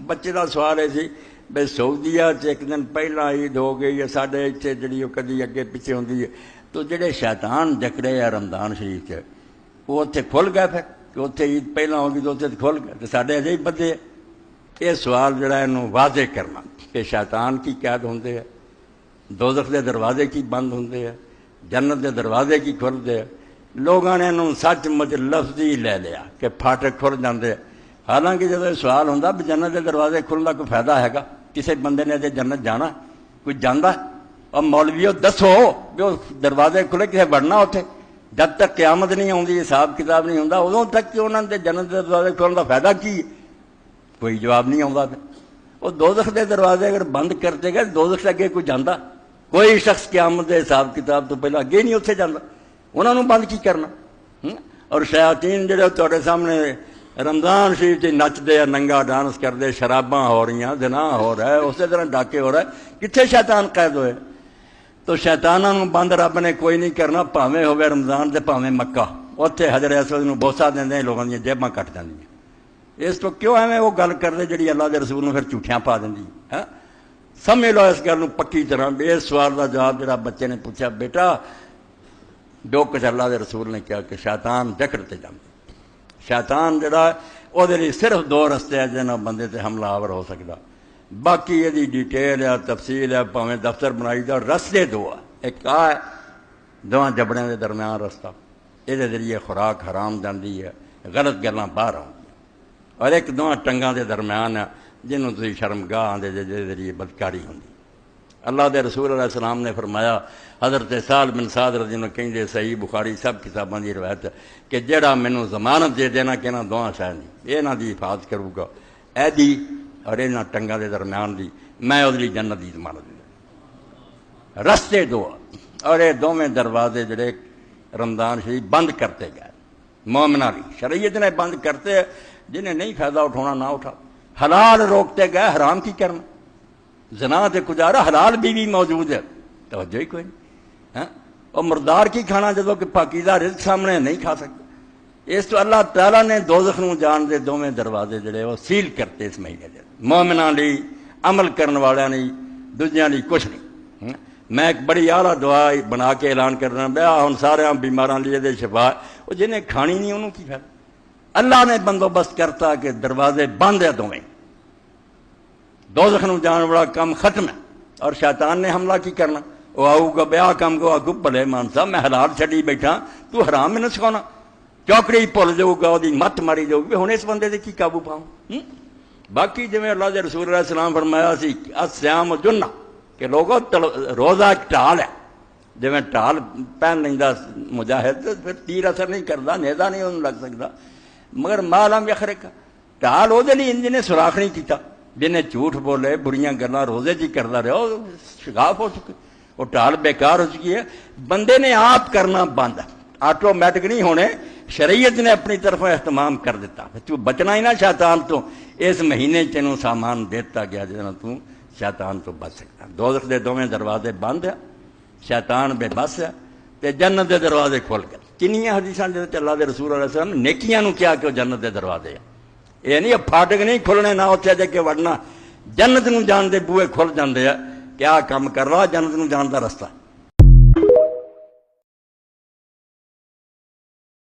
بچے کا سوال یہ سی بھائی سعودیہ ایک دن پہلا عید ہو گئی ہے، سارے اتنے جی کدی اگے پیچھے ہوتی ہے، تو جڑے شیطان جکڑے ہیں رمضان شریف وہ اتنے کھل گئے پھر کہ اتنے عید پہلا ہوگی تو اتنے کھل گئے، تو سارے اجے ہی بدے. یہ سوال جڑا یہ واضح کرنا کہ شیطان کی قید ہوندے ہے، دوزخ دے دروازے کی بند ہوندے ہے، جنت دے دروازے کی کھلتے ہیں. لوگوں نے انہوں سچ مچ لفظی لے لیا کہ پھاٹک کھل جاندے. حالانکہ جب یہ سوال ہوتا بھی جنت کے دروازے کھلنے کا کوئی فائدہ ہے گا؟ کسی بندے نے جے جنت جانا کوئی جانا؟ اور مولویو دسو بھی وہ دروازے کھلے کسے بڑھنا اتنے؟ جب تک قیامت نہیں آتی، حساب کتاب نہیں ہوتا، ادوں تک کہ انہوں نے جنت کے دروازے کھلنے کا فائدہ کی؟ کوئی جواب نہیں آتا. وہ دوزخ کے دروازے اگر بند کرتے گئے دوزخ سے اگے کوئی جانا؟ کوئی شخص قیامت کے حساب کتاب تو پہلے اگے نہیں اتنے جانا. انہوں نے بند کی کرنا؟ اور شیاطین جڑے تھوڑے سامنے رمضان شریف نچتے ہیں، ننگا ڈانس کرتے، شراباں ہو رہی ہیں، زنا ہو رہا ہے، اسی طرح ڈاکے ہو رہا ہے، کتنے شیطان قید ہوئے؟ تو شیطانوں بند رب نے کوئی نہیں کرنا، پاویں ہوئے رمضان تے پاویں مکہ. اتنے حضرت اسود بوسا دیں لوگوں دیا جیباں کٹ جاندیاں. اس تو کیوں ایویں وہ گل کرتے جی اللہ کے رسول پھر جھوٹیاں پا دیں؟ سمجھ لو اس گل پکی طرح. اس سوال کا جواب جڑا بچے نے پوچھا، بیٹا جو کچھ اللہ کے رسول نے کیا کہ شیطان جکڑتے جاندے. شیطان جڑا وہ صرف دو رستے ہیں جنہاں بندے تے حملہ آور ہو سکتا. باقی یہ ڈیٹیل ہے، تفصیل ہے، پاویں دفتر بنائی دا. رستے دو ہے، ایک ہے دونوں جبڑے کے درمیان رستہ، یہ ذریعے خوراک حرام جاندی ہے، غلط گلاں باہر آؤں، اور ایک دونوں ٹنگاں دے درمیان ہے جنہوں تسی شرمگاہ آندے جے ذریعے بدکاری ہوندی. اللہ دے رسول علیہ السلام نے فرمایا، حضرت سہل بن سعد رضی اللہ عنہ کہیں صحیح بخاری سب کتاباں دی روایت ہے کہ جڑا مینوں ضمانت دے دینا کہ انہاں دونوں شے دی انہاں دی حفاظت کروں گا، اے دی اور انہاں ٹنگاں دے درمیان دی، میں اس لیے جنت دی ضمانت دے. رستے دو اور یہ دونوں دروازے جڑے رمضان شریف بند کرتے گئے مومناں دی. شریعت نے بند کرتے، جنہیں نہیں فائدہ اٹھانا نہ اٹھا. حلال روکتے گئے، حرام کی کرنا؟ زنا تے گزارا، حلال بیوی موجود ہے، توجہ ہی کوئی نہیں. اور مردار کی کھانا جدو کہ پاکیزہ رزق سامنے نہیں کھا سکتے. اس تو اللہ تعالیٰ نے دوزخ نوں جان دے دونوں دروازے جڑے وہ سیل کرتے اس مہینے دے. مومناں لئی، عمل کرن والوں لئی، دوجیاں لئی کچھ نہیں. میں ایک بڑی اعلیٰ دعا بنا کے اعلان کرنا پیا ہن سارے بیماراں لئی دے شفا. وہ جنہیں کھانی نہیں انہوں کی فائدہ؟ اللہ نے بندوبست کرتا کہ دروازے بند ہے دونوں، دوزخ نوں جان والا کام ختم ہے. اور شیطان نے حملہ کی کرنا؟ وہ آؤ گا بیاہ کام کو آگو بھلے مان صاحب میں حلال چھڑی بیٹھا، تو حرام میں نہ سکھانا. چوکڑی بھول جاؤ گا، وہ مت ماری جاؤ گی، ہوں اس بندے دے کی قابو پاؤں. باقی جی اللہ کے رسول علیہ السلام فرمایا سی الصیام جنہ کہ لوگوں روزہ ایک ٹال ہے. جی ٹال پہن لینا مجاہد تو پھر تیر اثر نہیں کرتا، نیزا نہیں انہوں لگ سکتا. مگر مالم یخرک ٹال وہ نہیں جنہیں سوراخ نہیں کیتا، جنہیں جھوٹ بولے بڑیاں گلاں روزے جی کرتا رہا وہ شگاف ہو چکے، وہ ٹال بیکار ہو چکی ہے. بندے نے آپ کرنا بند، آٹومیٹک نہیں ہونے، شریعت نے اپنی طرف اہتمام کر دیتا. تو بچنا ہی نہ شیطان تو، اس مہینے تینوں سامان دیتا گیا جنا تو شیطان تو بچ سکتا. دوزخ دے دونوں دروازے بند ہے، شیطان بے بس ہے، تے جنت دے دروازے کھل گئے. کنیاں حدیثاں جے اللہ دے رسول علیہ السلام نے نیکیاں نو کیا کہ جنت دے دروازے ہیں. یہ نہیں پھاٹک نہیں کھلنے نہ اتنے جے کہ وڑنا، جنت نو جان دے بوئے کھل جاندے ہیں. کیا کام کر رہا جنت نو جان دا رستہ